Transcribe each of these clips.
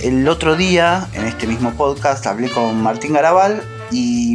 El otro día, en este mismo podcast, hablé con Martín Garabal y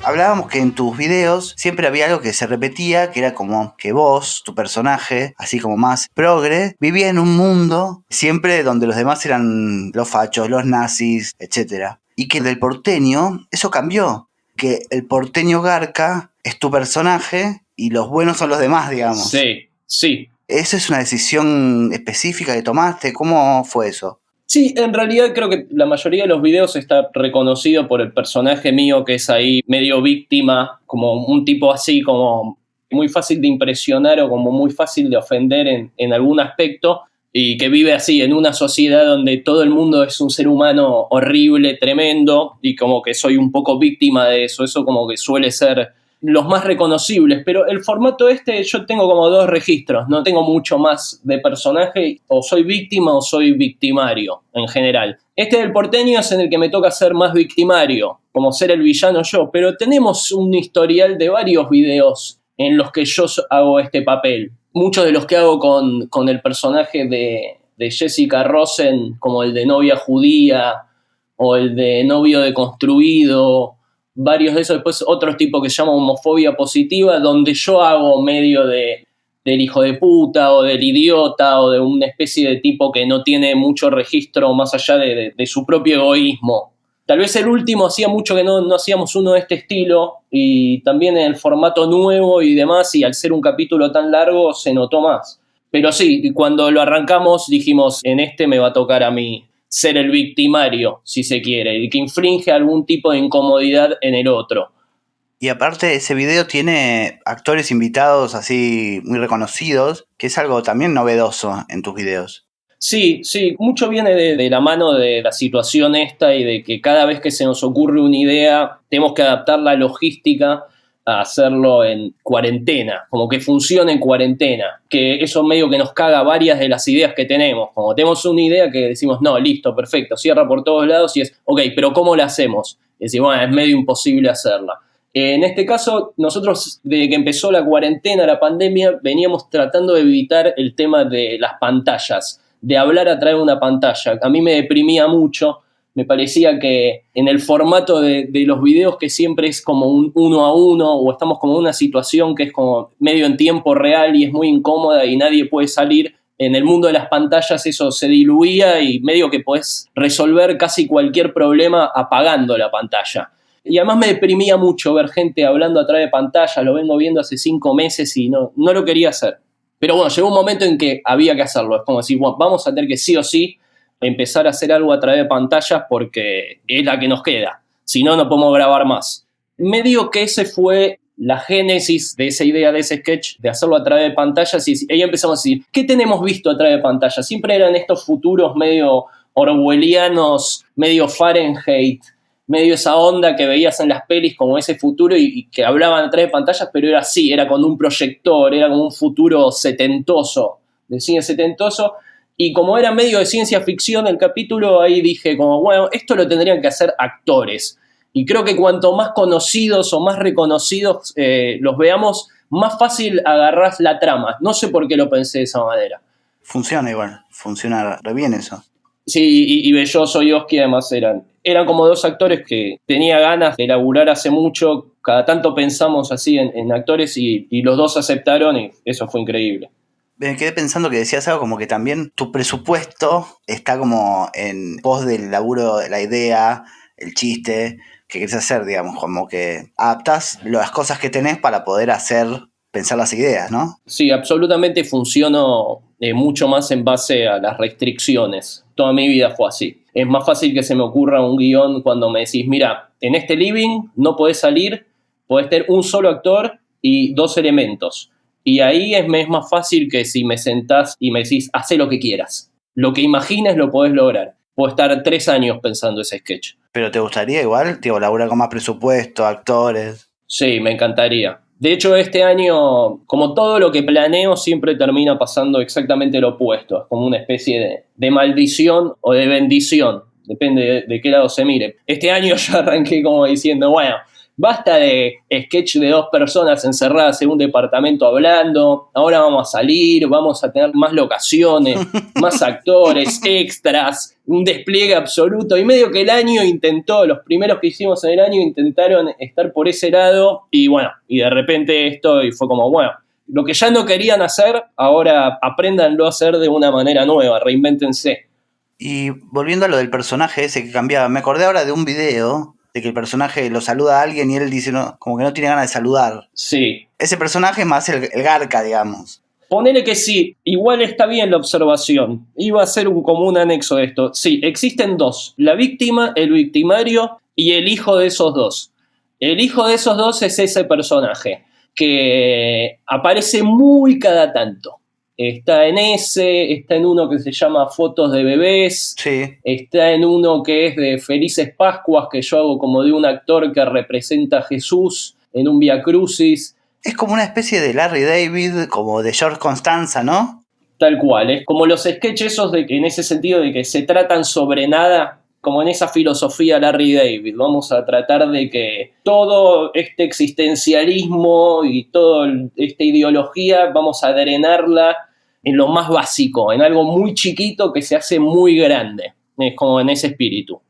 hablábamos que en tus videos siempre había algo que se repetía, que era como que vos, tu personaje, así como más progre, vivía en un mundo siempre donde los demás eran los fachos, los nazis, etc. Y que del porteño eso cambió, que el porteño garca es tu personaje y los buenos son los demás, digamos. Sí. ¿Esa es una decisión específica que tomaste? ¿Cómo fue eso? Sí, en realidad creo que la mayoría de los videos está reconocido por el personaje mío, que es ahí medio víctima, como un tipo así, como muy fácil de impresionar o como muy fácil de ofender en algún aspecto, y que vive así en una sociedad donde todo el mundo es un ser humano horrible, tremendo, y como que soy un poco víctima de eso. Eso como que suele ser los más reconocibles, pero el formato yo tengo como dos registros, no tengo mucho más de personaje, o soy víctima o soy victimario en general. Del porteño es en el que me toca ser más victimario, como ser el villano yo, pero tenemos un historial de varios videos en los que yo hago este papel. Muchos de los que hago con el personaje de Jessica Rosen, como el de novia judía o el de novio deconstruido, varios de esos. Después otros tipos que se llaman homofobia positiva, donde yo hago medio del hijo de puta o del idiota o de una especie de tipo que no tiene mucho registro más allá de su propio egoísmo. Tal vez el último hacía mucho que no hacíamos uno de este estilo, y también en el formato nuevo y demás, y al ser un capítulo tan largo se notó más. Pero sí, cuando lo arrancamos dijimos, en este me va a tocar a mí ser el victimario, si se quiere, el que infringe algún tipo de incomodidad en el otro. Y aparte ese video tiene actores invitados así muy reconocidos, que es algo también novedoso en tus videos. Sí, mucho viene de la mano de la situación esta, y de que cada vez que se nos ocurre una idea tenemos que adaptar la logística a hacerlo en cuarentena, como que funcione en cuarentena, que eso medio que nos caga varias de las ideas que tenemos. Como tenemos una idea que decimos, no, listo, perfecto, cierra por todos lados, y es, ok, pero ¿cómo la hacemos? Y decimos, bueno, es medio imposible hacerla. En este caso, nosotros, desde que empezó la cuarentena, la pandemia, veníamos tratando de evitar el tema de las pantallas, de hablar a través de una pantalla. A mí me deprimía mucho, me parecía que en el formato de los videos, que siempre es como un uno a uno, o estamos como en una situación que es como medio en tiempo real y es muy incómoda y nadie puede salir, en el mundo de las pantallas eso se diluía y medio que podés resolver casi cualquier problema apagando la pantalla. Y además me deprimía mucho ver gente hablando a través de pantalla, lo vengo viendo hace 5 meses y no lo quería hacer. Pero bueno, llegó un momento en que había que hacerlo. Es como decir, bueno, vamos a tener que sí o sí empezar a hacer algo a través de pantallas porque es la que nos queda. Si no, no podemos grabar más. Medio que ese fue la génesis de esa idea, de ese sketch, de hacerlo a través de pantallas. Y ahí empezamos a decir, ¿qué tenemos visto a través de pantallas? Siempre eran estos futuros medio orwellianos, medio Fahrenheit, medio esa onda que veías en las pelis, como ese futuro, y que hablaban a través de pantallas, pero era así, era con un proyector, era como un futuro setentoso, de cine setentoso. Y como era medio de ciencia ficción el capítulo, ahí dije como, bueno, esto lo tendrían que hacer actores. Y creo que cuanto más conocidos o más reconocidos los veamos, más fácil agarrás la trama. No sé por qué lo pensé de esa manera. Funciona igual, funciona re bien eso. Sí, y Belloso y Oski además eran como dos actores que tenía ganas de laburar hace mucho. Cada tanto pensamos así en actores, y los dos aceptaron, y eso fue increíble. Me quedé pensando que decías algo como que también tu presupuesto está como en pos del laburo, de la idea, el chiste que querés hacer, digamos, como que adaptás las cosas que tenés para poder pensar las ideas, ¿no? Sí, absolutamente funciono mucho más en base a las restricciones. Toda mi vida fue así. Es más fácil que se me ocurra un guión cuando me decís, mira, en este living no podés salir, podés tener un solo actor y 2 elementos. Y ahí es más fácil que si me sentás y me decís, hacé lo que quieras. Lo que imagines lo podés lograr. Puedo estar 3 años pensando ese sketch. ¿Pero te gustaría igual, tipo, laburar con más presupuesto, actores? Sí, me encantaría. De hecho, este año, como todo lo que planeo, siempre termina pasando exactamente lo opuesto. Es como una especie de maldición o de bendición. Depende de qué lado se mire. Este año yo arranqué como diciendo, bueno, basta de sketch de 2 personas encerradas en un departamento hablando, ahora vamos a salir, vamos a tener más locaciones, más actores, extras, un despliegue absoluto, y medio que el año intentó, los primeros que hicimos en el año intentaron estar por ese lado, y bueno, y de repente esto, y fue como, bueno, lo que ya no querían hacer, ahora apréndanlo a hacer de una manera nueva, reinvéntense. Y volviendo a lo del personaje ese que cambiaba, me acordé ahora de un video de que el personaje lo saluda a alguien y él dice no, como que no tiene ganas de saludar. Sí. Ese personaje es más el garca, digamos. Ponele que sí, igual está bien la observación. Iba a ser como un anexo de esto. Sí, existen 2, la víctima, el victimario y el hijo de esos 2. El hijo de esos 2 es ese personaje que aparece muy cada tanto. Está en ese, está en uno que se llama Fotos de Bebés, Sí. está en uno que es de Felices Pascuas, que yo hago como de un actor que representa a Jesús en un Via Crucis. Es como una especie de Larry David, como de George Constanza, ¿no? Tal cual, es como los sketches esos de que en ese sentido de que se tratan sobre nada, como en esa filosofía Larry David. Vamos a tratar de que todo este existencialismo y toda esta ideología vamos a drenarla en lo más básico, en algo muy chiquito que se hace muy grande. Es como en ese espíritu.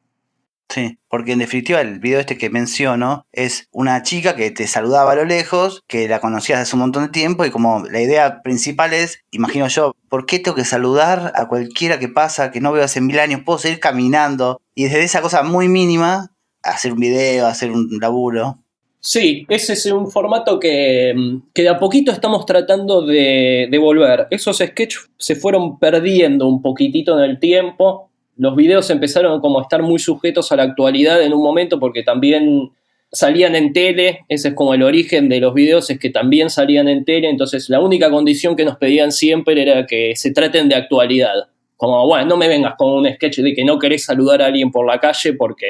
Sí, porque en definitiva el video este que menciono es una chica que te saludaba a lo lejos, que la conocías hace un montón de tiempo y como la idea principal es, imagino yo, ¿por qué tengo que saludar a cualquiera que pasa, que no veo hace 1000 años? Puedo seguir caminando y desde esa cosa muy mínima, hacer un video, hacer un laburo. Sí, ese es un formato que de a poquito estamos tratando de volver. Esos sketches se fueron perdiendo un poquitito en el tiempo. Los videos empezaron como a estar muy sujetos a la actualidad en un momento porque también salían en tele. Ese es como el origen de los videos, es que también salían en tele. Entonces la única condición que nos pedían siempre era que se traten de actualidad. Como, bueno, no me vengas con un sketch de que no querés saludar a alguien por la calle porque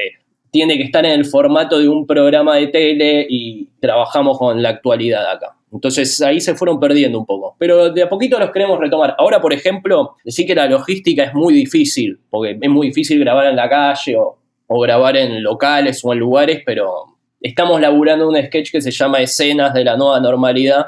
tiene que estar en el formato de un programa de tele y trabajamos con la actualidad acá. Entonces ahí se fueron perdiendo un poco. Pero de a poquito los queremos retomar. Ahora, por ejemplo, decir que la logística es muy difícil, porque es muy difícil grabar en la calle o grabar en locales o en lugares, pero estamos laburando un sketch que se llama Escenas de la Nueva Normalidad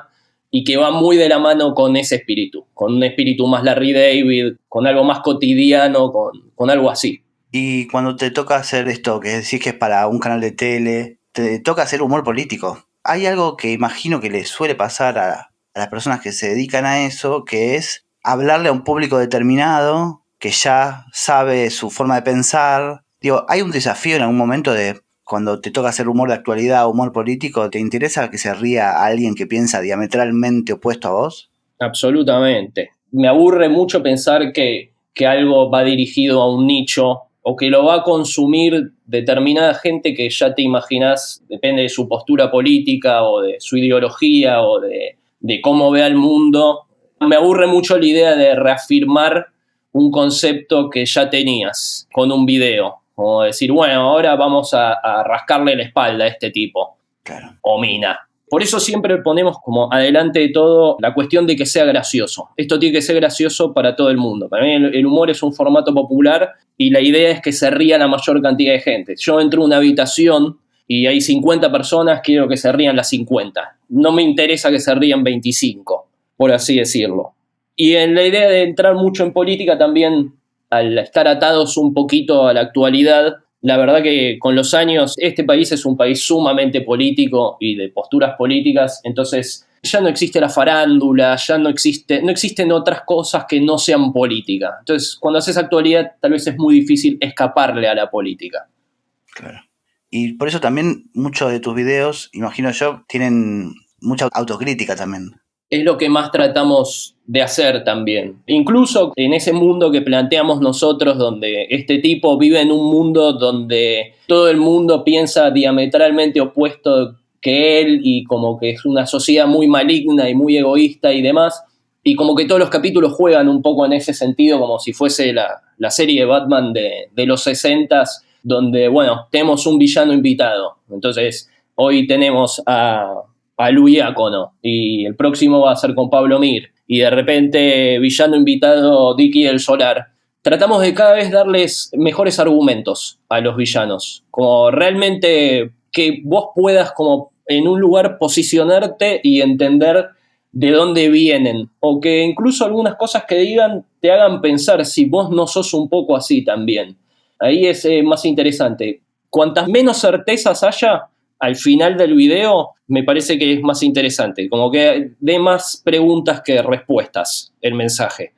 y que va muy de la mano con ese espíritu, con un espíritu más Larry David, con algo más cotidiano, con algo así. Y cuando te toca hacer esto, que decís que es para un canal de tele, te toca hacer humor político. Hay algo que imagino que le suele pasar a las personas que se dedican a eso, que es hablarle a un público determinado, que ya sabe su forma de pensar. Digo, ¿hay un desafío en algún momento de cuando te toca hacer humor de actualidad, humor político, te interesa que se ría a alguien que piensa diametralmente opuesto a vos? Absolutamente. Me aburre mucho pensar que algo va dirigido a un nicho o que lo va a consumir determinada gente que ya te imaginás, depende de su postura política o de su ideología o de cómo ve al mundo. Me aburre mucho la idea de reafirmar un concepto que ya tenías con un video. Como decir, bueno, ahora vamos a rascarle la espalda a este tipo. Claro. O mina. Por eso siempre ponemos como adelante de todo la cuestión de que sea gracioso. Esto tiene que ser gracioso para todo el mundo. Para mí el humor es un formato popular y la idea es que se ría la mayor cantidad de gente. Yo entro a una habitación y hay 50 personas, quiero que se rían las 50. No me interesa que se rían 25, por así decirlo. Y en la idea de entrar mucho en política también, al estar atados un poquito a la actualidad, la verdad que con los años este país es un país sumamente político y de posturas políticas, entonces ya no existe la farándula, ya no existen otras cosas que no sean política. Entonces, cuando haces actualidad, tal vez es muy difícil escaparle a la política. Claro. Y por eso también muchos de tus videos, imagino yo, tienen mucha autocrítica también. Es lo que más tratamos de hacer también. Incluso en ese mundo que planteamos nosotros, donde este tipo vive en un mundo donde todo el mundo piensa diametralmente opuesto que él y como que es una sociedad muy maligna y muy egoísta y demás, y como que todos los capítulos juegan un poco en ese sentido, como si fuese la serie de Batman de los 60s, donde, bueno, tenemos un villano invitado. Entonces, hoy tenemos a Lu Diácono y el próximo va a ser con Pablo Mir y de repente villano invitado Dicky del Solar. Tratamos de cada vez darles mejores argumentos a los villanos, como realmente que vos puedas como en un lugar posicionarte y entender de dónde vienen, o que incluso algunas cosas que digan te hagan pensar si vos no sos un poco así también. Ahí es más interesante. Cuantas menos certezas haya al final del video, me parece que es más interesante, como que dé más preguntas que respuestas el mensaje.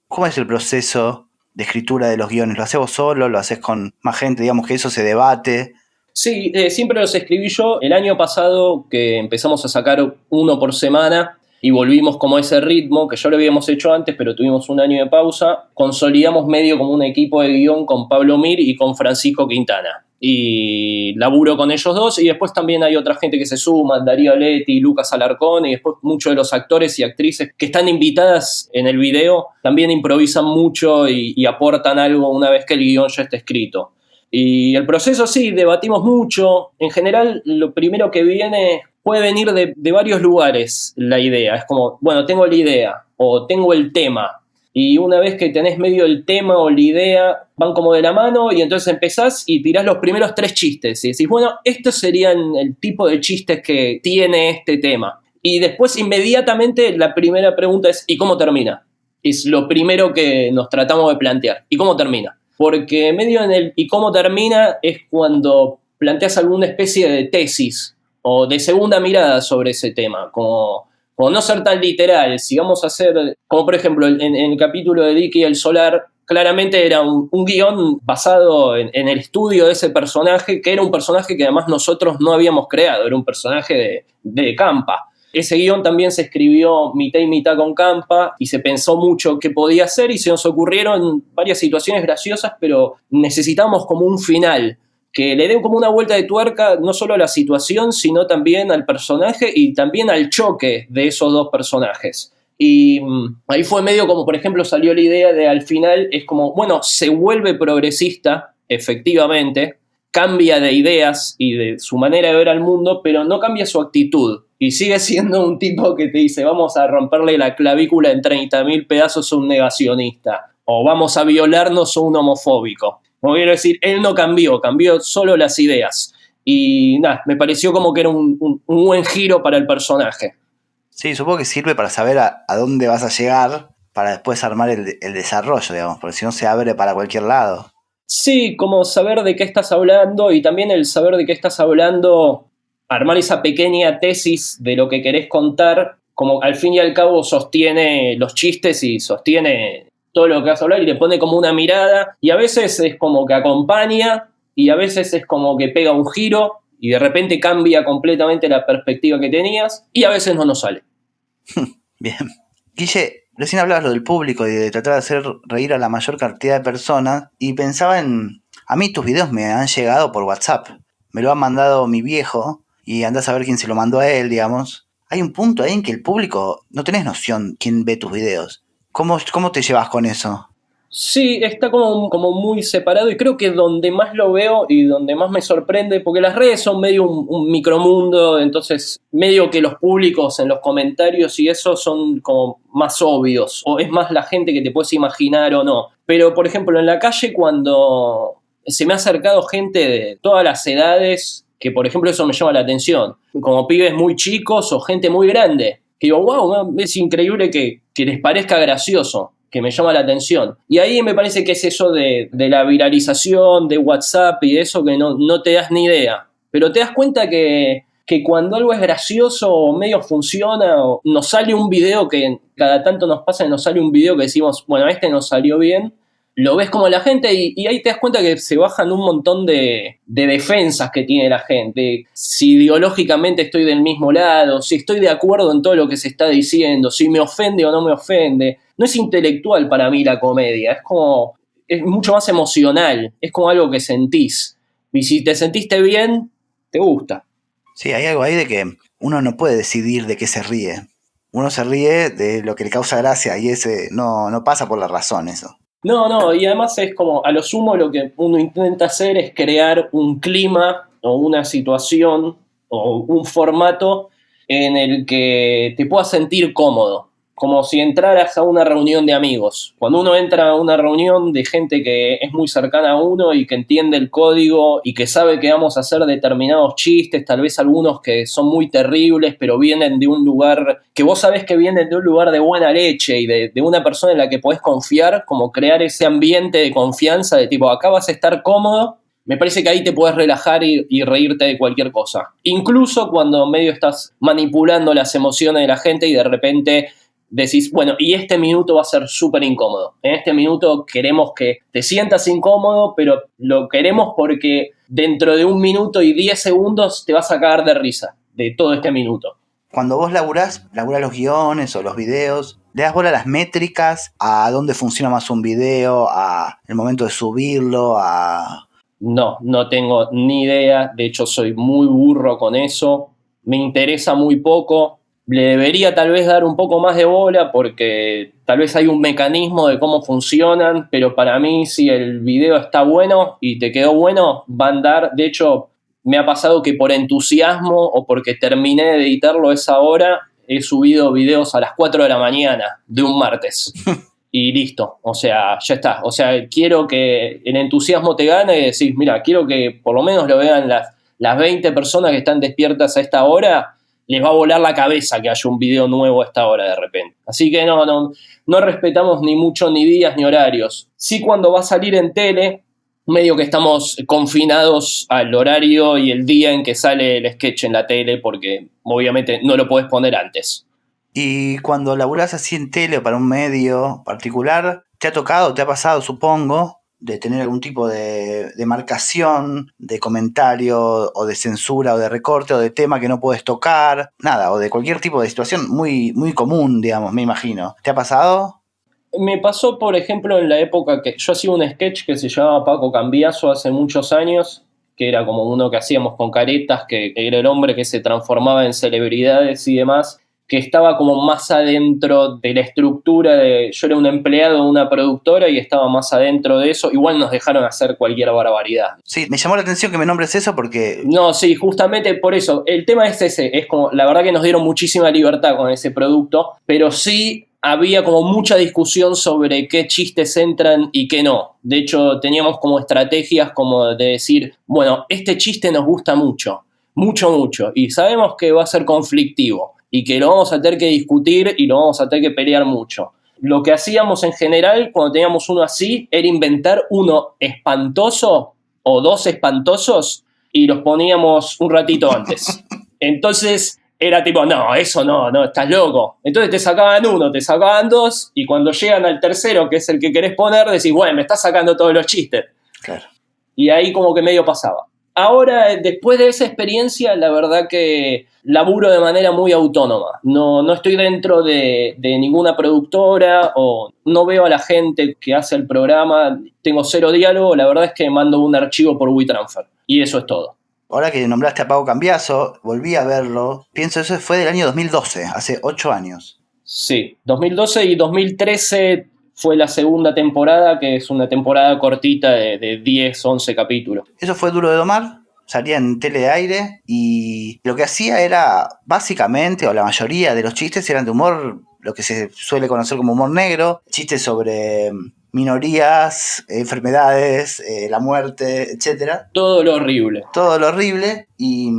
¿Cómo es el proceso de escritura de los guiones? ¿Lo haces vos solo? ¿Lo haces con más gente? Digamos que eso se debate. Sí, siempre los escribí yo. El año pasado que empezamos a sacar uno por semana y volvimos como a ese ritmo, que ya lo habíamos hecho antes, pero tuvimos un año de pausa, consolidamos medio como un equipo de guión con Pablo Mir y con Francisco Quintana. Y laburo con ellos dos, y después también hay otra gente que se suma, Darío Leti, Lucas Alarcón, y después muchos de los actores y actrices que están invitadas en el video también improvisan mucho y aportan algo una vez que el guión ya está escrito. Y el proceso sí, debatimos mucho. En general, lo primero que viene puede venir de varios lugares la idea. Es como, bueno, tengo la idea o tengo el tema. Y una vez que tenés medio el tema o la idea, van como de la mano y entonces empezás y tirás los primeros 3 chistes. Y decís, bueno, estos serían el tipo de chistes que tiene este tema. Y después inmediatamente la primera pregunta es, ¿y cómo termina? Es lo primero que nos tratamos de plantear. ¿Y cómo termina? Porque medio en el ¿y cómo termina? Es cuando planteas alguna especie de tesis o de segunda mirada sobre ese tema, como no ser tan literal, si vamos a hacer, como por ejemplo en el capítulo de Dicky el Solar, claramente era un guión basado en el estudio de ese personaje, que era un personaje que además nosotros no habíamos creado, era un personaje de Campa. Ese guión también se escribió mitad y mitad con Campa y se pensó mucho qué podía hacer y se nos ocurrieron varias situaciones graciosas, pero necesitamos como un final que le den como una vuelta de tuerca no solo a la situación, sino también al personaje y también al choque de esos dos personajes. Y ahí fue medio como, por ejemplo, salió la idea de al final, es como, bueno, se vuelve progresista, efectivamente, cambia de ideas y de su manera de ver al mundo, pero no cambia su actitud. Y sigue siendo un tipo que te dice, vamos a romperle la clavícula en 30.000 pedazos a un negacionista, o vamos a violarnos a un homofóbico. Como quiero decir, él no cambió, cambió solo las ideas. Y nada, me pareció como que era un buen giro para el personaje. Sí, supongo que sirve para saber a dónde vas a llegar para después armar el desarrollo, digamos, porque si no se abre para cualquier lado. Sí, como saber de qué estás hablando y también el saber de qué estás hablando, armar esa pequeña tesis de lo que querés contar, como al fin y al cabo sostiene los chistes y sostiene todo lo que vas a hablar y le pone como una mirada y a veces es como que acompaña y a veces es como que pega un giro y de repente cambia completamente la perspectiva que tenías y a veces no nos sale. Bien. Guille, recién hablabas lo del público y de tratar de hacer reír a la mayor cantidad de personas y pensaba en... A mí tus videos me han llegado por WhatsApp. Me lo ha mandado mi viejo y andás a ver quién se lo mandó a él, digamos. Hay un punto ahí en que el público... No tenés noción quién ve tus videos. ¿Cómo te llevas con eso? Sí, está como muy separado y creo que donde más lo veo y donde más me sorprende, porque las redes son medio un micromundo, entonces medio que los públicos en los comentarios y eso son como más obvios, o es más la gente que te puedes imaginar o no. Pero por ejemplo en la calle cuando se me ha acercado gente de todas las edades, que por ejemplo eso me llama la atención, como pibes muy chicos o gente muy grande, que digo, wow, es increíble que les parezca gracioso, que me llama la atención. Y ahí me parece que es eso de la viralización, de WhatsApp y de eso que no te das ni idea. Pero te das cuenta que cuando algo es gracioso o medio funciona, o nos sale un video que cada tanto nos pasa que nos sale un video que decimos, bueno, este nos salió bien, lo ves como la gente y ahí te das cuenta que se bajan un montón de defensas que tiene la gente. Si ideológicamente estoy del mismo lado, si estoy de acuerdo en todo lo que se está diciendo, si me ofende o no me ofende. No es intelectual para mí la comedia, es mucho más emocional, es como algo que sentís. Y si te sentiste bien, te gusta. Sí, hay algo ahí de que uno no puede decidir de qué se ríe. Uno se ríe de lo que le causa gracia y ese no pasa por la razón eso. No, y además es como, a lo sumo lo que uno intenta hacer es crear un clima o una situación o un formato en el que te puedas sentir cómodo. como si entraras a una reunión de amigos. Cuando uno entra a una reunión de gente que es muy cercana a uno y que entiende el código y que sabe que vamos a hacer determinados chistes, tal vez algunos que son muy terribles, pero vienen de un lugar que vos sabés que vienen de un lugar de buena leche y de una persona en la que podés confiar, como crear ese ambiente de confianza de tipo, acá vas a estar cómodo. Me parece que ahí te puedes relajar y reírte de cualquier cosa. Incluso cuando medio estás manipulando las emociones de la gente y de repente decís, bueno, y este minuto va a ser súper incómodo. En este minuto queremos que te sientas incómodo, pero lo queremos porque dentro de 1 minuto y 10 segundos te vas a cagar de risa de todo este minuto. Cuando vos laburás los guiones o los videos, ¿le das bola a las métricas? ¿A dónde funciona más un video? ¿A el momento de subirlo? No tengo ni idea. De hecho, soy muy burro con eso. Me interesa muy poco. Le debería tal vez dar un poco más de bola porque tal vez hay un mecanismo de cómo funcionan, pero para mí si el video está bueno y te quedó bueno, va a andar. De hecho, me ha pasado que por entusiasmo o porque terminé de editarlo esa hora, he subido videos a las 4 de la mañana de un martes. Y listo, o sea, ya está. O sea, quiero que el entusiasmo te gane y decís, mira, quiero que por lo menos lo vean las 20 personas que están despiertas a esta hora, les va a volar la cabeza que haya un video nuevo a esta hora de repente. Así que no respetamos ni mucho ni días ni horarios. Sí, cuando va a salir en tele, medio que estamos confinados al horario y el día en que sale el sketch en la tele, porque obviamente no lo podés poner antes. Y cuando laburás así en tele o para un medio particular, ¿te ha tocado, te ha pasado, supongo, de tener algún tipo de marcación, de comentario o de censura o de recorte o de tema que no puedes tocar? Nada, o de cualquier tipo de situación muy, muy común, digamos, me imagino. ¿Te ha pasado? Me pasó, por ejemplo, en la época que yo hacía un sketch que se llamaba Paco Cambiaso hace muchos años, que era como uno que hacíamos con caretas, que era el hombre que se transformaba en celebridades y demás, que estaba como más adentro de la estructura de... Yo era un empleado de una productora y estaba más adentro de eso. Igual nos dejaron hacer cualquier barbaridad. Sí, me llamó la atención que me nombres eso porque... No, sí, justamente por eso. El tema es ese, es como, la verdad que nos dieron muchísima libertad con ese producto, pero sí había como mucha discusión sobre qué chistes entran y qué no. De hecho, teníamos como estrategias como de decir, bueno, este chiste nos gusta mucho, mucho, y sabemos que va a ser conflictivo y que lo vamos a tener que discutir y lo vamos a tener que pelear mucho. Lo que hacíamos en general cuando teníamos uno así era inventar uno espantoso o dos espantosos y los poníamos un ratito antes. Entonces era tipo, no, eso no, estás loco. Entonces te sacaban uno, te sacaban dos, y cuando llegan al tercero, que es el que querés poner, decís, bueno, me estás sacando todos los chistes. Claro. Y ahí como que medio pasaba. Ahora, después de esa experiencia, la verdad que laburo de manera muy autónoma. No estoy dentro de ninguna productora o no veo a la gente que hace el programa. Tengo cero diálogo. La verdad es que mando un archivo por WeTransfer. Y eso es todo. Ahora que nombraste a Paco Cambiaso, volví a verlo. Pienso, eso fue del año 2012, hace 8 años. Sí, 2012 y 2013 fue la segunda temporada, que es una temporada cortita de 10, 11 capítulos. Eso fue Duro de Domar, salía en tele de aire y lo que hacía era, básicamente, o la mayoría de los chistes eran de humor, lo que se suele conocer como humor negro, chistes sobre minorías, enfermedades, la muerte, etc. Todo lo horrible. Todo lo horrible, y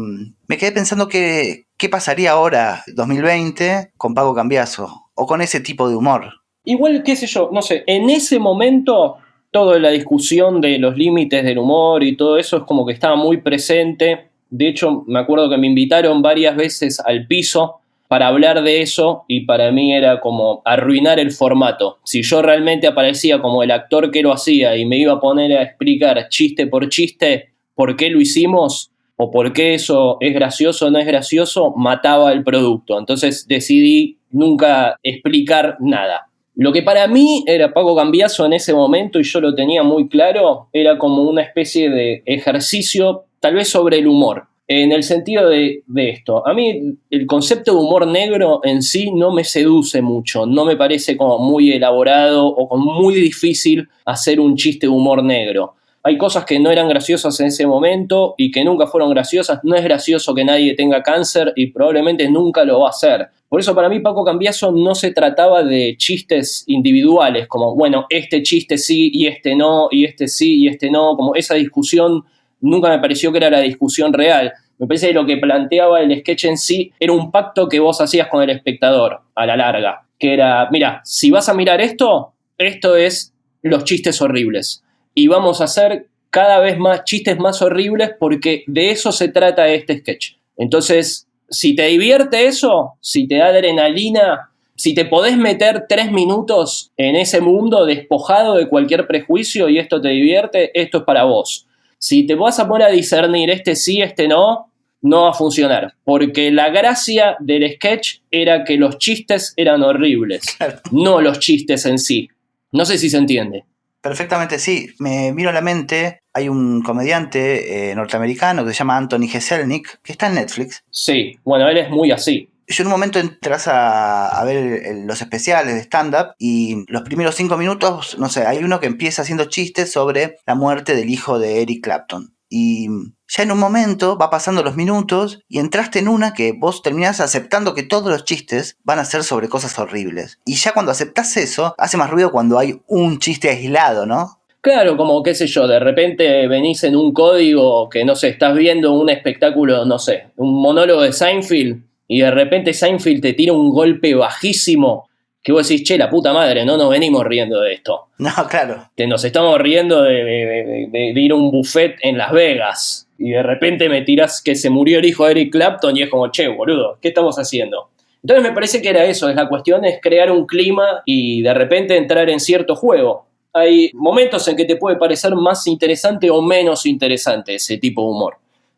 me quedé pensando qué pasaría ahora, 2020, con Paco Cambiaso, o con ese tipo de humor. Igual, qué sé yo, no sé, en ese momento toda la discusión de los límites del humor y todo eso es como que estaba muy presente. De hecho, me acuerdo que me invitaron varias veces al piso para hablar de eso y para mí era como arruinar el formato. Si yo realmente aparecía como el actor que lo hacía y me iba a poner a explicar chiste por chiste por qué lo hicimos o por qué eso es gracioso o no es gracioso, mataba el producto. Entonces decidí nunca explicar nada. Lo que para mí era Paco Cambiaso en ese momento, y yo lo tenía muy claro, era como una especie de ejercicio, tal vez sobre el humor. En el sentido de esto, a mí el concepto de humor negro en sí no me seduce mucho, no me parece como muy elaborado o como muy difícil hacer un chiste de humor negro. Hay cosas que no eran graciosas en ese momento y que nunca fueron graciosas. No es gracioso que nadie tenga cáncer y probablemente nunca lo va a hacer. Por eso para mí Paco Cambiaso no se trataba de chistes individuales, como, bueno, este chiste sí y este no, y este sí y este no, como esa discusión nunca me pareció que era la discusión real. Me parece que lo que planteaba el sketch en sí era un pacto que vos hacías con el espectador a la larga, que era, mira, si vas a mirar esto, esto es los chistes horribles. Y vamos a hacer cada vez más chistes más horribles porque de eso se trata este sketch. Entonces, si te divierte eso, si te da adrenalina, si te podés meter 3 minutos en ese mundo despojado de cualquier prejuicio y esto te divierte, esto es para vos. Si te vas a poner a discernir este sí, este no, no va a funcionar. Porque la gracia del sketch era que los chistes eran horribles, no los chistes en sí. No sé si se entiende. Perfectamente, sí. Me vino a la mente, hay un comediante norteamericano que se llama Anthony Jeselnik, que está en Netflix. Sí, bueno, él es muy así. Yo en un momento entras a ver los especiales de stand-up y los primeros 5 minutos, no sé, hay uno que empieza haciendo chistes sobre la muerte del hijo de Eric Clapton. Y ya en un momento va pasando los minutos y entraste en una que vos terminás aceptando que todos los chistes van a ser sobre cosas horribles. Y ya cuando aceptás eso, hace más ruido cuando hay un chiste aislado, ¿no? Claro, como qué sé yo, de repente venís en un código que, no sé, estás viendo un espectáculo, no sé, un monólogo de Seinfeld y de repente Seinfeld te tira un golpe bajísimo que vos decís, che, la puta madre, no nos venimos riendo de esto. No, claro. Que nos estamos riendo de ir a un buffet en Las Vegas y de repente me tirás que se murió el hijo de Eric Clapton y es como, che, boludo, ¿qué estamos haciendo? Entonces me parece que era eso, es la cuestión es crear un clima y de repente entrar en cierto juego. Hay momentos en que te puede parecer más interesante o menos interesante ese tipo de humor.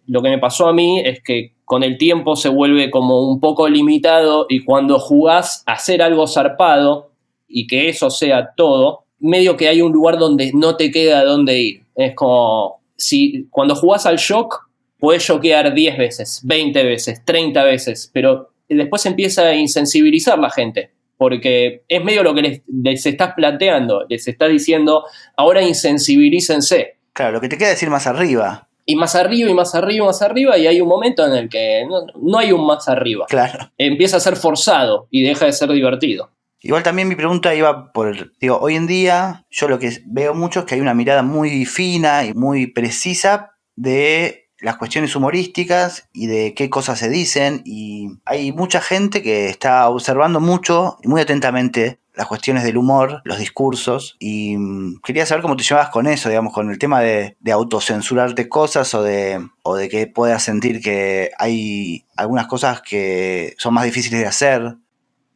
Lo que me pasó a mí es que con el tiempo se vuelve como un poco limitado y cuando jugás a hacer algo zarpado y que eso sea todo, medio que hay un lugar donde no te queda dónde ir. Es como, si cuando jugás al shock, podés shockear 10 veces, 20 veces, 30 veces, pero después empieza a insensibilizar la gente. Porque es medio lo que les estás planteando, les estás diciendo, ahora insensibilícense. Claro, lo que te queda decir más arriba. Y más arriba, y más arriba, y más arriba, y hay un momento en el que no hay un más arriba. Claro. Empieza a ser forzado y deja de ser divertido. Igual también mi pregunta iba por, digo, hoy en día yo lo que veo mucho es que hay una mirada muy fina y muy precisa de las cuestiones humorísticas y de qué cosas se dicen y hay mucha gente que está observando mucho y muy atentamente las cuestiones del humor, los discursos y quería saber cómo te llevabas con eso, digamos, con el tema de autocensurarte cosas o de que puedas sentir que hay algunas cosas que son más difíciles de hacer.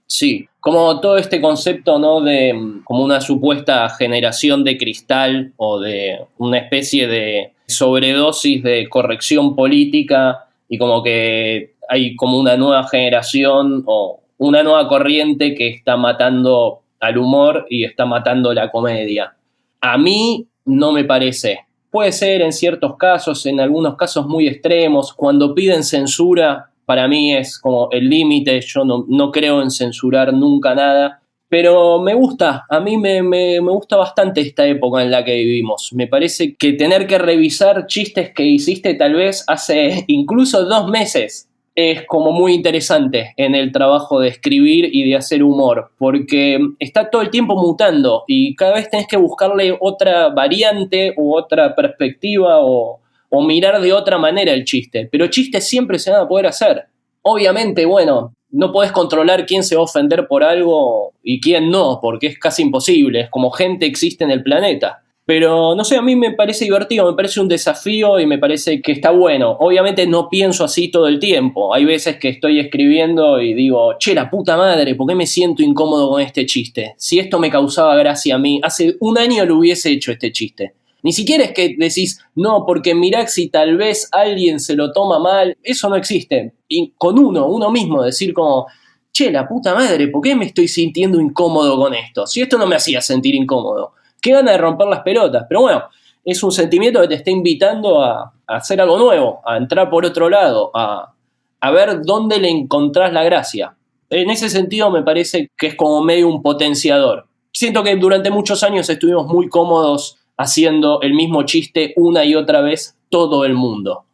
Sí, como todo este concepto, ¿no? De como una supuesta generación de cristal o de una especie de sobredosis de corrección política y como que hay como una nueva generación o una nueva corriente que está matando al humor y está matando la comedia. A mí no me parece. Puede ser en ciertos casos, en algunos casos muy extremos, cuando piden censura. Para mí es como el límite, yo no creo en censurar nunca nada, pero me gusta, a mí me gusta bastante esta época en la que vivimos. Me parece que tener que revisar chistes que hiciste tal vez hace incluso 2 meses es como muy interesante en el trabajo de escribir y de hacer humor, porque está todo el tiempo mutando y cada vez tenés que buscarle otra variante u otra perspectiva o mirar de otra manera el chiste. Pero chistes siempre se van a poder hacer. Obviamente, bueno, no podés controlar quién se va a ofender por algo y quién no, porque es casi imposible. Es como gente existe en el planeta. Pero no sé, a mí me parece divertido, me parece un desafío y me parece que está bueno. Obviamente no pienso así todo el tiempo. Hay veces que estoy escribiendo y digo, che, la puta madre, ¿por qué me siento incómodo con este chiste? Si esto me causaba gracia a mí, hace 1 año lo hubiese hecho este chiste. Ni siquiera es que decís, no, porque mirá si tal vez alguien se lo toma mal. Eso no existe. Y con uno mismo, decir como, che, la puta madre, ¿por qué me estoy sintiendo incómodo con esto? Si esto no me hacía sentir incómodo. Qué gana de romper las pelotas. Pero bueno, es un sentimiento que te está invitando a hacer algo nuevo, a entrar por otro lado, a ver dónde le encontrás la gracia. En ese sentido me parece que es como medio un potenciador. Siento que durante muchos años estuvimos muy cómodos haciendo el mismo chiste una y otra vez todo el mundo.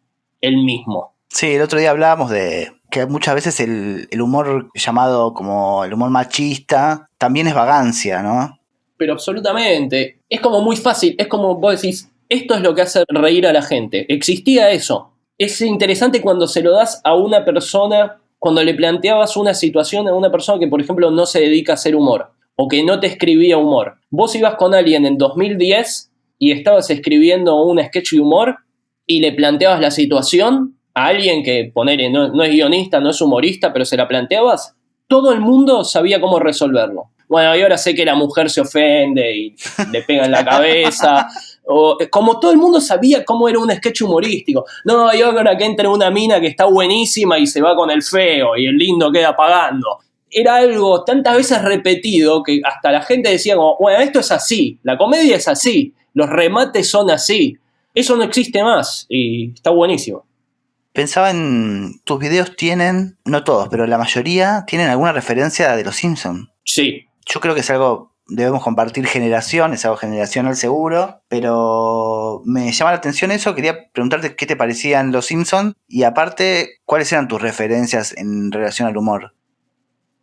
El mismo. Sí, el otro día hablábamos de que muchas veces el humor llamado como el humor machista también es vagancia, ¿no? Pero absolutamente. Es como muy fácil, es como vos decís, esto es lo que hace reír a la gente. Existía eso. Es interesante cuando se lo das a una persona, cuando le planteabas una situación a una persona que, por ejemplo, no se dedica a hacer humor o que no te escribía humor. Vos ibas con alguien en 2010 y estabas escribiendo un sketch de humor y le planteabas la situación a alguien que, ponele, no es guionista, no es humorista, pero se la planteabas, todo el mundo sabía cómo resolverlo. Bueno, y ahora sé que la mujer se ofende y le pega en la cabeza. O, como todo el mundo sabía cómo era un sketch humorístico. No, y ahora que entre una mina que está buenísima y se va con el feo y el lindo queda pagando. Era algo tantas veces repetido que hasta la gente decía como, bueno, esto es así, la comedia es así, los remates son así. Eso no existe más y está buenísimo. Pensaba en tus videos tienen, no todos, pero la mayoría tienen alguna referencia de los Simpsons. Sí. Yo creo que es algo, debemos compartir generación, es algo generacional seguro, pero me llama la atención eso, quería preguntarte qué te parecían los Simpsons y aparte, cuáles eran tus referencias en relación al humor.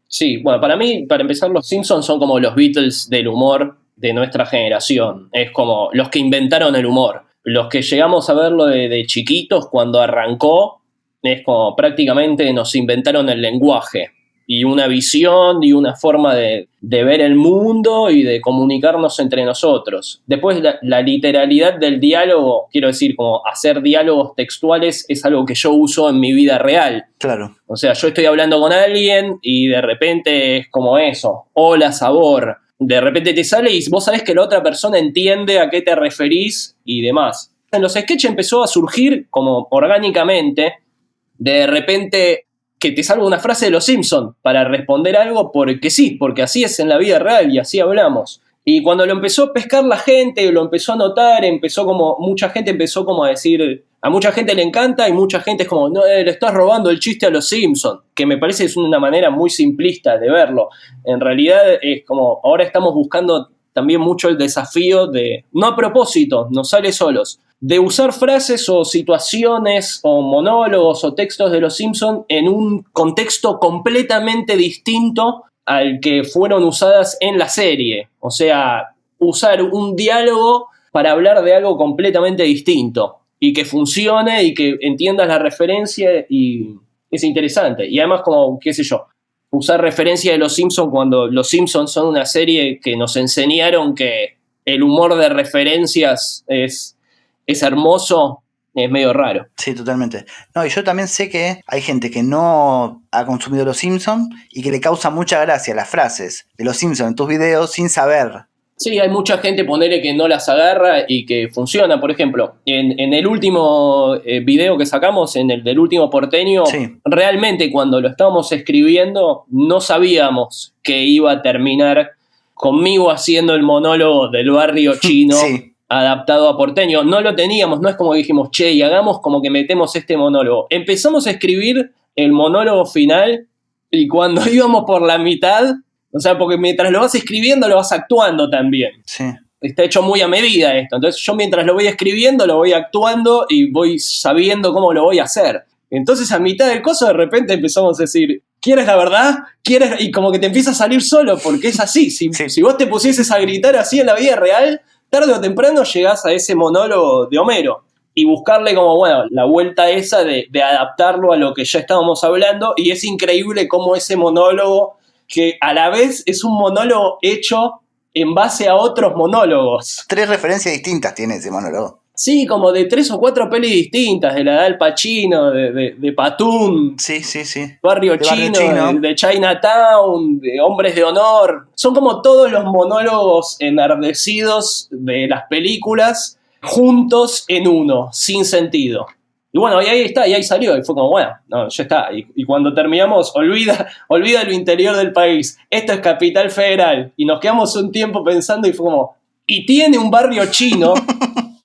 Sí, bueno, para mí, para empezar, los Simpsons son como los Beatles del humor de nuestra generación. Es como los que inventaron el humor. Los que llegamos a verlo de chiquitos cuando arrancó, es como prácticamente nos inventaron el lenguaje y una visión y una forma de ver el mundo y de comunicarnos entre nosotros. Después, la literalidad del diálogo, quiero decir, como hacer diálogos textuales, es algo que yo uso en mi vida real. Claro. O sea, yo estoy hablando con alguien y de repente es como eso, hola, sabor. De repente te sale y vos sabés que la otra persona entiende a qué te referís y demás. En los sketches empezó a surgir como orgánicamente, de repente que te salga una frase de los Simpsons para responder algo porque sí, porque así es en la vida real y así hablamos. Y cuando lo empezó a pescar la gente, lo empezó a notar, mucha gente empezó como a decir, a mucha gente le encanta y mucha gente es como, no, le estás robando el chiste a los Simpsons, que me parece es una manera muy simplista de verlo. En realidad es como, ahora estamos buscando también mucho el desafío de, no a propósito, nos sale solos, de usar frases o situaciones o monólogos o textos de los Simpsons en un contexto completamente distinto al que fueron usadas en la serie. O sea, usar un diálogo para hablar de algo completamente distinto y que funcione y que entiendas la referencia y es interesante. Y además como, qué sé yo, usar referencia de los Simpsons cuando los Simpsons son una serie que nos enseñaron que el humor de referencias es hermoso, es medio raro. Sí, totalmente. No, y yo también sé que hay gente que no ha consumido los Simpsons y que le causa mucha gracia las frases de los Simpsons en tus videos sin saber. Sí, hay mucha gente, ponele, que no las agarra y que funciona. Por ejemplo, en el último video que sacamos, en el del último porteño, Sí. realmente cuando lo estábamos escribiendo no sabíamos que iba a terminar conmigo haciendo el monólogo del barrio chino. Sí. Adaptado a porteño, no lo teníamos, no es como que dijimos, che, y hagamos como que metemos este monólogo. Empezamos a escribir el monólogo final y cuando íbamos por la mitad, o sea, porque mientras lo vas escribiendo, lo vas actuando también. Sí. Está hecho muy a medida esto. Entonces yo mientras lo voy escribiendo, lo voy actuando y voy sabiendo cómo lo voy a hacer. Entonces a mitad del coso de repente empezamos a decir, ¿quieres la verdad? ¿Quieres? Y como que te empieza a salir solo, porque es así. Si vos te pusieses a gritar así en la vida real, tarde o temprano llegás a ese monólogo de Homero y buscarle como, bueno, la vuelta esa de adaptarlo a lo que ya estábamos hablando, y es increíble cómo ese monólogo, que a la vez es un monólogo hecho en base a otros monólogos. 3 referencias distintas tiene ese monólogo. Sí, como de 3 o 4 pelis distintas, de la de Al Pacino, de Patún, Sí. Barrio Chino, de Chinatown, de Hombres de Honor. Son como todos los monólogos enardecidos de las películas juntos en uno, sin sentido. Y bueno, y ahí está, y ahí salió, y fue como, bueno, no, ya está. Y cuando terminamos, olvida lo interior del país, esto es Capital Federal. Y nos quedamos un tiempo pensando y fue como, y tiene un barrio chino.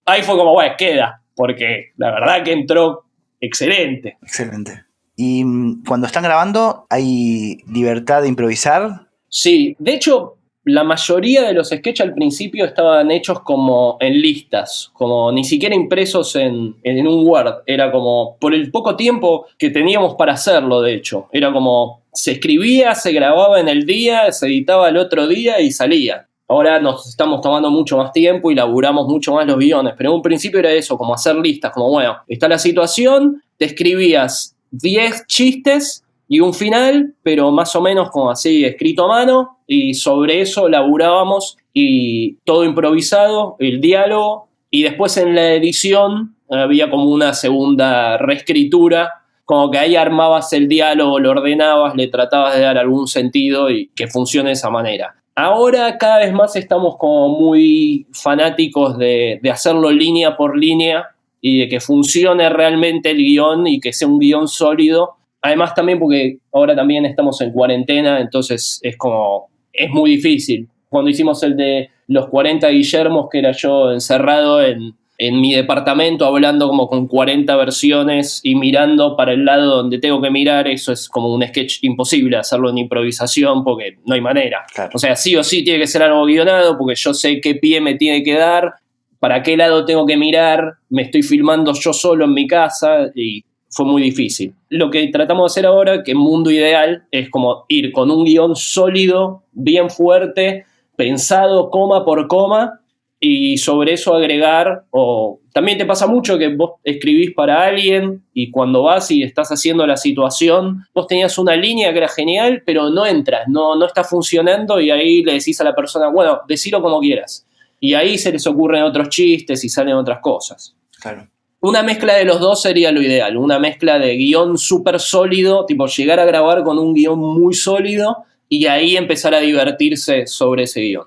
Ahí fue como, bueno, queda, porque la verdad que entró excelente. Excelente. Y cuando están grabando, ¿hay libertad de improvisar? Sí, de hecho, la mayoría de los sketches al principio estaban hechos como en listas, como ni siquiera impresos en un Word. Era como por el poco tiempo que teníamos para hacerlo, de hecho. Era como se escribía, se grababa en el día, se editaba el otro día y salía. Ahora nos estamos tomando mucho más tiempo y laburamos mucho más los guiones, pero en un principio era eso, como hacer listas, como bueno, está la situación, te escribías 10 chistes y un final, pero más o menos como así, escrito a mano, y sobre eso laburábamos y todo improvisado, el diálogo, y después en la edición había como una segunda reescritura, como que ahí armabas el diálogo, lo ordenabas, le tratabas de dar algún sentido y que funcione de esa manera. Ahora cada vez más estamos como muy fanáticos de hacerlo línea por línea y de que funcione realmente el guión y que sea un guión sólido. Además también porque ahora también estamos en cuarentena, entonces es muy difícil. Cuando hicimos el de los 40 Guillermos, que era yo encerrado en mi departamento hablando como con 40 versiones y mirando para el lado donde tengo que mirar, eso es como un sketch imposible hacerlo en improvisación porque no hay manera. Claro. O sea, sí o sí tiene que ser algo guionado porque yo sé qué pie me tiene que dar, para qué lado tengo que mirar, me estoy filmando yo solo en mi casa y fue muy difícil. Lo que tratamos de hacer ahora, que en Mundo Ideal, es como ir con un guión sólido, bien fuerte, pensado coma por coma, y sobre eso agregar, o también te pasa mucho que vos escribís para alguien y cuando vas y estás haciendo la situación, vos tenías una línea que era genial, pero no entras, no está funcionando y ahí le decís a la persona, bueno, decilo como quieras. Y ahí se les ocurren otros chistes y salen otras cosas. Claro. Una mezcla de los dos sería lo ideal, una mezcla de guión súper sólido, tipo llegar a grabar con un guión muy sólido y ahí empezar a divertirse sobre ese guión.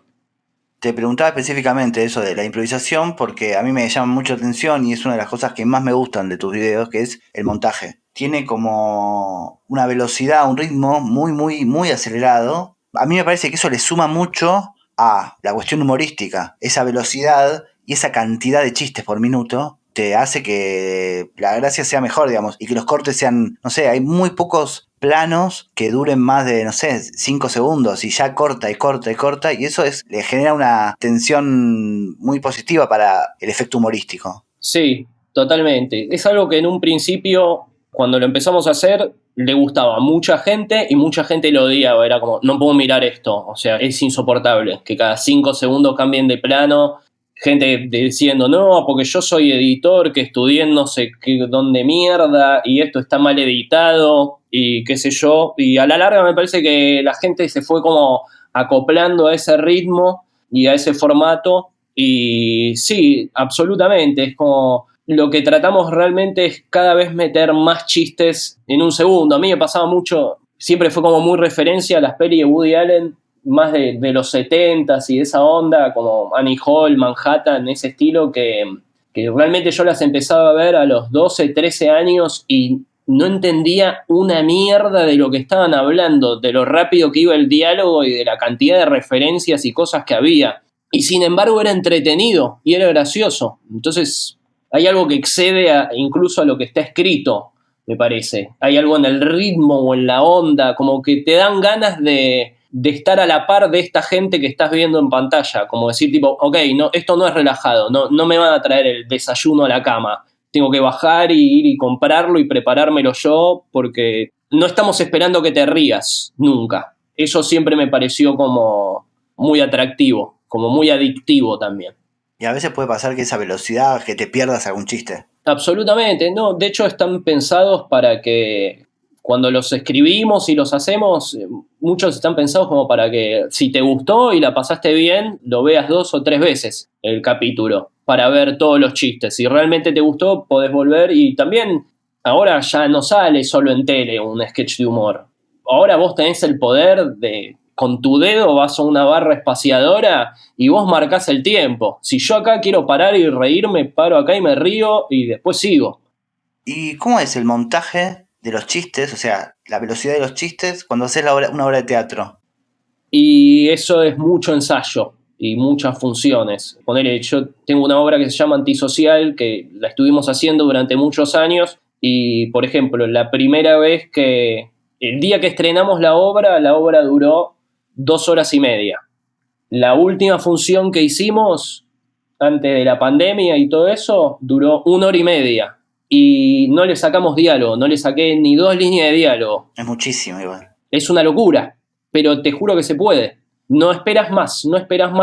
Te preguntaba específicamente eso de la improvisación porque a mí me llama mucho la atención y es una de las cosas que más me gustan de tus videos, que es el montaje. Tiene como una velocidad, un ritmo muy, muy, muy acelerado. A mí me parece que eso le suma mucho a la cuestión humorística. Esa velocidad y esa cantidad de chistes por minuto te hace que la gracia sea mejor, digamos, y que los cortes sean, no sé, hay muy pocos planos que duren más de, no sé, 5 segundos y ya corta y corta y corta y eso le genera una tensión muy positiva para el efecto humorístico. Sí, totalmente. Es algo que en un principio, cuando lo empezamos a hacer, le gustaba a mucha gente y mucha gente lo odiaba. Era como, no puedo mirar esto. O sea, es insoportable que cada 5 segundos cambien de plano. Gente diciendo, no, porque yo soy editor, que estudié en no sé qué, dónde mierda, y esto está mal editado, y qué sé yo. Y a la larga me parece que la gente se fue como acoplando a ese ritmo y a ese formato. Y sí, absolutamente, es como lo que tratamos realmente es cada vez meter más chistes en un segundo. A mí me pasaba mucho, siempre fue como muy referencia a las pelis de Woody Allen, más de los 70s y de esa onda, como Annie Hall, Manhattan, ese estilo, que realmente yo las empezaba a ver a los 12, 13 años y no entendía una mierda de lo que estaban hablando, de lo rápido que iba el diálogo y de la cantidad de referencias y cosas que había. Y sin embargo era entretenido y era gracioso. Entonces hay algo que excede incluso a lo que está escrito, me parece. Hay algo en el ritmo o en la onda, como que te dan ganas de estar a la par de esta gente que estás viendo en pantalla. Como decir tipo, ok, no, esto no es relajado, no me van a traer el desayuno a la cama. Tengo que bajar y ir y comprarlo y preparármelo yo porque no estamos esperando que te rías, nunca. Eso siempre me pareció como muy atractivo, como muy adictivo también. Y a veces puede pasar que esa velocidad, que te pierdas algún chiste. Absolutamente, no, de hecho están pensados para que cuando los escribimos y los hacemos, muchos están pensados como para que si te gustó y la pasaste bien, lo veas 2 o 3 veces el capítulo para ver todos los chistes. Si realmente te gustó, podés volver y también ahora ya no sale solo en tele un sketch de humor. Ahora vos tenés el poder de, con tu dedo vas a una barra espaciadora y vos marcás el tiempo. Si yo acá quiero parar y reírme, paro acá y me río y después sigo. ¿Y cómo es el montaje de los chistes? O sea, la velocidad de los chistes cuando haces una obra de teatro. Y eso es mucho ensayo y muchas funciones. Ponele, yo tengo una obra que se llama Antisocial, que la estuvimos haciendo durante muchos años y, por ejemplo, la primera vez el día que estrenamos la obra duró 2 horas y media. La última función que hicimos antes de la pandemia y todo eso duró 1 hora y media y no le sacamos diálogo, no le saqué ni 2 líneas de diálogo. Es muchísimo igual. Es una locura, pero te juro que se puede. No esperas más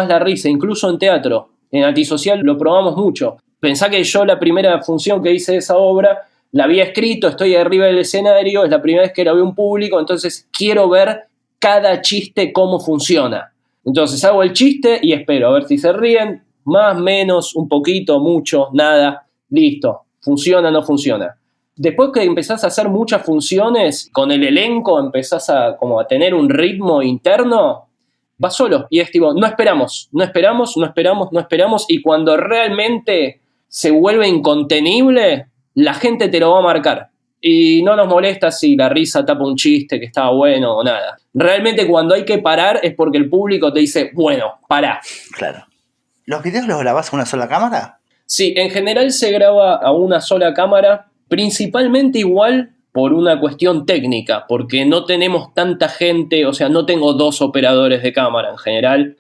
la risa, incluso en teatro. En Antisocial lo probamos mucho. Pensá que yo la primera función que hice de esa obra la había escrito, estoy arriba del escenario, es la primera vez que la veo un público, entonces quiero ver cada chiste cómo funciona. Entonces hago el chiste y espero a ver si se ríen, más, menos, un poquito, mucho, nada, listo, funciona, no funciona. Después que empezás a hacer muchas funciones, con el elenco empezás a, como a tener un ritmo interno, vas solo. Y es tipo, no esperamos, y cuando realmente se vuelve incontenible, la gente te lo va a marcar. Y no nos molesta si la risa tapa un chiste que estaba bueno o nada. Realmente cuando hay que parar es porque el público te dice, bueno, pará. Claro. ¿Los videos los grabás a una sola cámara? Sí, en general se graba a una sola cámara, principalmente igual por una cuestión técnica, porque no tenemos tanta gente, o sea, no tengo 2 operadores de cámara en general.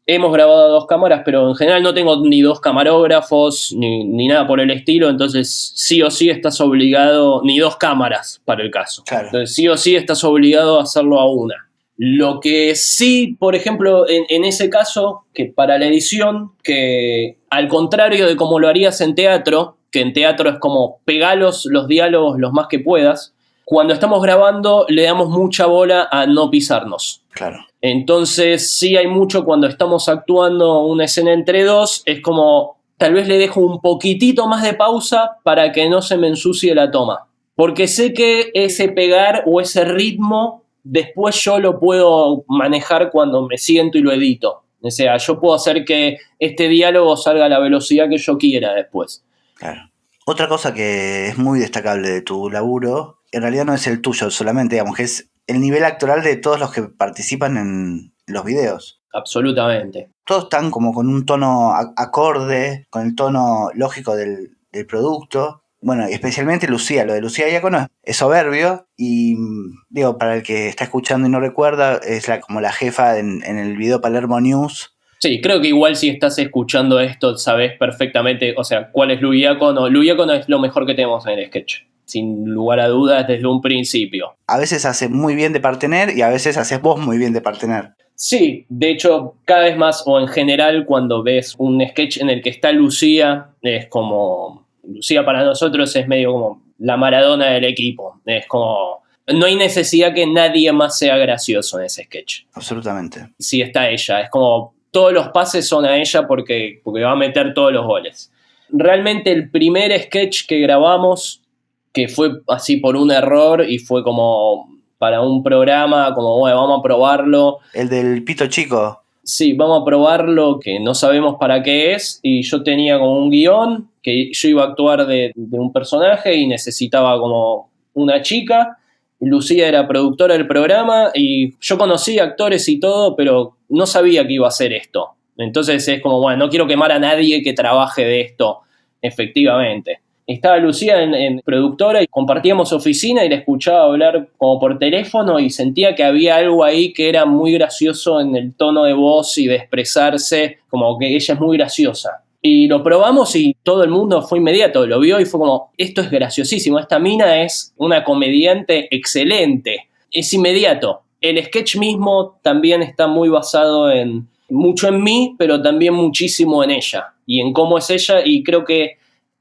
Hemos grabado a 2 cámaras, pero en general no tengo ni 2 camarógrafos, ni nada por el estilo, entonces sí o sí estás obligado, ni 2 cámaras para el caso. Claro. Entonces sí o sí estás obligado a hacerlo a una. Lo que sí, por ejemplo, en ese caso, que para la edición, que al contrario de como lo harías en teatro, que en teatro es como pegalos los diálogos los más que puedas, cuando estamos grabando le damos mucha bola a no pisarnos. Claro. Entonces sí hay mucho cuando estamos actuando una escena entre dos, es como tal vez le dejo un poquitito más de pausa para que no se me ensucie la toma. Porque sé que ese pegar o ese ritmo después yo lo puedo manejar cuando me siento y lo edito. O sea, yo puedo hacer que este diálogo salga a la velocidad que yo quiera después. Claro. Otra cosa que es muy destacable de tu laburo, en realidad no es el tuyo solamente, digamos, que es el nivel actoral de todos los que participan en los videos. Absolutamente. Todos están como con un tono acorde, con el tono lógico del producto. Bueno, y especialmente Lucía, lo de Lucía Diácono es soberbio y digo, para el que está escuchando y no recuerda, es como la jefa en el video Palermo News. Sí, creo que igual si estás escuchando esto sabes perfectamente, o sea, cuál es Lu Diácono. Lu Diácono es lo mejor que tenemos en el sketch, sin lugar a dudas desde un principio. A veces hace muy bien de partener y a veces haces vos muy bien de partener. Sí, de hecho, cada vez más, o en general, cuando ves un sketch en el que está Lucía, es como... Lucía para nosotros es medio como la Maradona del equipo. Es como... No hay necesidad que nadie más sea gracioso en ese sketch. Absolutamente. Sí está ella. Es como... Todos los pases son a ella porque va a meter todos los goles. Realmente el primer sketch que grabamos, que fue así por un error y fue como... para un programa, como bueno, vamos a probarlo. El del pito chico. Sí, vamos a probarlo, que no sabemos para qué es, y yo tenía como un guión, que yo iba a actuar de un personaje y necesitaba como una chica. Lucía era productora del programa y yo conocía actores y todo, pero no sabía que iba a hacer esto. Entonces es como, bueno, no quiero quemar a nadie que trabaje de esto, efectivamente. Estaba Lucía en productora y compartíamos oficina y la escuchaba hablar como por teléfono y sentía que había algo ahí que era muy gracioso en el tono de voz y de expresarse, como que ella es muy graciosa. Y lo probamos y todo el mundo fue inmediato, lo vio y fue como, esto es graciosísimo, esta mina es una comediante excelente, es inmediato. El sketch mismo también está muy basado mucho en mí, pero también muchísimo en ella y en cómo es ella, y creo que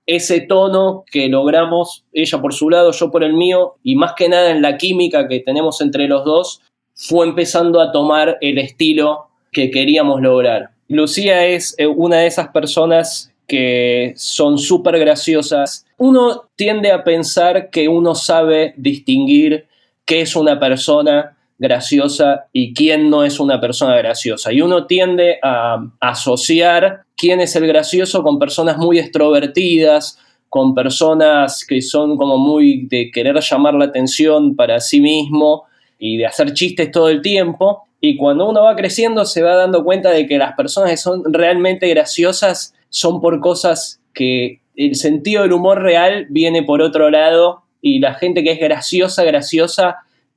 ese tono que logramos, ella por su lado, yo por el mío, y más que nada en la química que tenemos entre los dos, fue empezando a tomar el estilo que queríamos lograr. Lucía es una de esas personas que son súper graciosas. Uno tiende a pensar que uno sabe distinguir qué es una persona graciosa y quién no es una persona graciosa. Y uno tiende a asociar quién es el gracioso con personas muy extrovertidas, con personas que son como muy de querer llamar la atención para sí mismo y de hacer chistes todo el tiempo. Y cuando uno va creciendo se va dando cuenta de que las personas que son realmente graciosas son por cosas que el sentido del humor real viene por otro lado, y la gente que es graciosa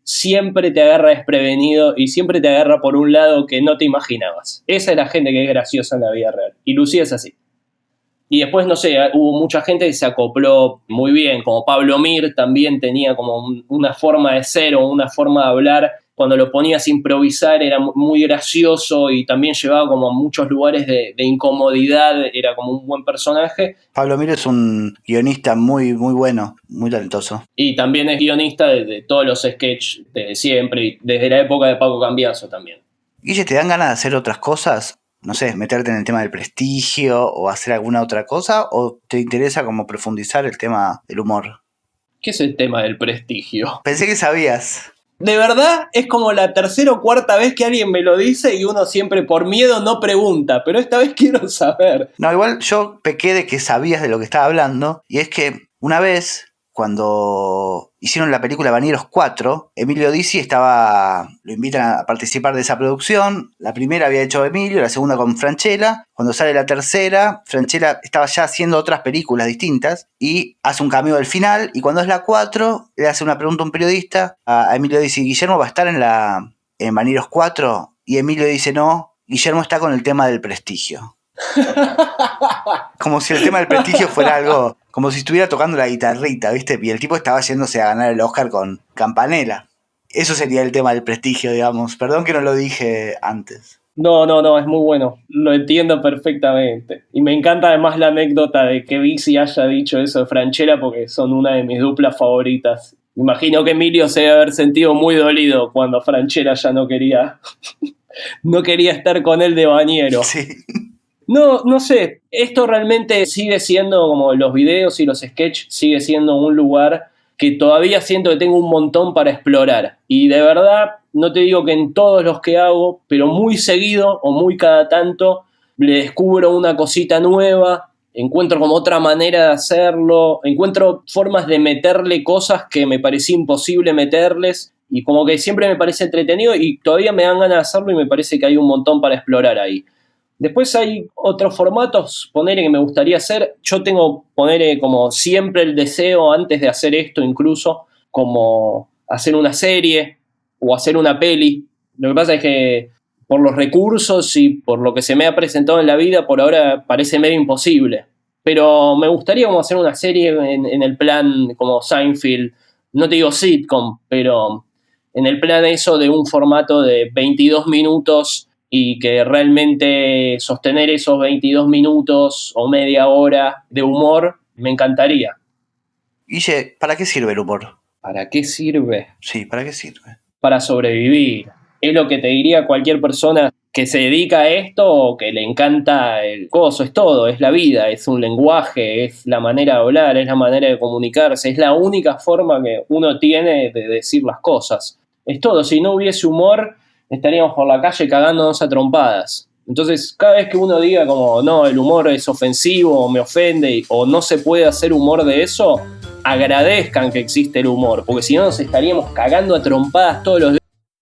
siempre te agarra desprevenido y siempre te agarra por un lado que no te imaginabas. Esa es la gente que es graciosa en la vida real. Y Lucía es así. Y después, no sé, hubo mucha gente que se acopló muy bien, como Pablo Mir también tenía como una forma de ser o una forma de hablar. Cuando lo ponías a improvisar era muy gracioso y también llevaba como a muchos lugares de incomodidad, era como un buen personaje. Pablo Mir es un guionista muy, muy bueno, muy talentoso. Y también es guionista de todos los sketches de siempre, y desde la época de Paco Cambiaso también. Guille, ¿te dan ganas de hacer otras cosas? No sé, meterte en el tema del prestigio o hacer alguna otra cosa, ¿o te interesa como profundizar el tema del humor? ¿Qué es el tema del prestigio? Pensé que sabías. De verdad, es como la tercera o cuarta vez que alguien me lo dice y uno siempre por miedo no pregunta, pero esta vez quiero saber. No, igual yo pequé de que sabías de lo que estaba hablando, y es que una vez, cuando hicieron la película Bañeros 4, Emilio Dizzi lo invitan a participar de esa producción. La primera había hecho Emilio, la segunda con Francella. Cuando sale la tercera, Francella estaba ya haciendo otras películas distintas y hace un cameo al final. Y cuando es la 4, le hace una pregunta a un periodista a Emilio Dizzi: ¿Guillermo va a estar en Bañeros 4? Y Emilio dice: no, Guillermo está con el tema del prestigio. Como si el tema del prestigio fuera algo, como si estuviera tocando la guitarrita, ¿viste? Y el tipo estaba yéndose a ganar el Oscar con Campanella. Eso sería el tema del prestigio, digamos. Perdón que no lo dije antes. No, es muy bueno. Lo entiendo perfectamente. Y me encanta además la anécdota de que Dizzi haya dicho eso de Francella, porque son una de mis duplas favoritas. Imagino que Emilio se debe haber sentido muy dolido cuando Francella ya no quería estar con él de bañero. Sí. No sé, esto realmente sigue siendo, como los videos y los sketches, sigue siendo un lugar que todavía siento que tengo un montón para explorar. Y de verdad, no te digo que en todos los que hago, pero muy seguido o muy cada tanto le descubro una cosita nueva, encuentro como otra manera de hacerlo, encuentro formas de meterle cosas que me parecía imposible meterles, y como que siempre me parece entretenido y todavía me dan ganas de hacerlo y me parece que hay un montón para explorar ahí. Después hay otros formatos, ponele, que me gustaría hacer. Yo tengo, ponele, como siempre el deseo, antes de hacer esto incluso, como hacer una serie o hacer una peli. Lo que pasa es que por los recursos y por lo que se me ha presentado en la vida, por ahora parece medio imposible. Pero me gustaría como hacer una serie en el plan como Seinfeld, no te digo sitcom, pero en el plan eso de un formato de 22 minutos y que realmente sostener esos 22 minutos o media hora de humor me encantaría. Guille, ¿para qué sirve el humor? ¿Para qué sirve? Sí, ¿para qué sirve? Para sobrevivir. Es lo que te diría cualquier persona que se dedica a esto o que le encanta el coso, es todo, es la vida, es un lenguaje, es la manera de hablar, es la manera de comunicarse, es la única forma que uno tiene de decir las cosas. Es todo, si no hubiese humor, estaríamos por la calle cagándonos a trompadas. Entonces, cada vez que uno diga como, no, el humor es ofensivo o me ofende o no se puede hacer humor de eso, agradezcan que existe el humor, porque si no nos estaríamos cagando a trompadas todos los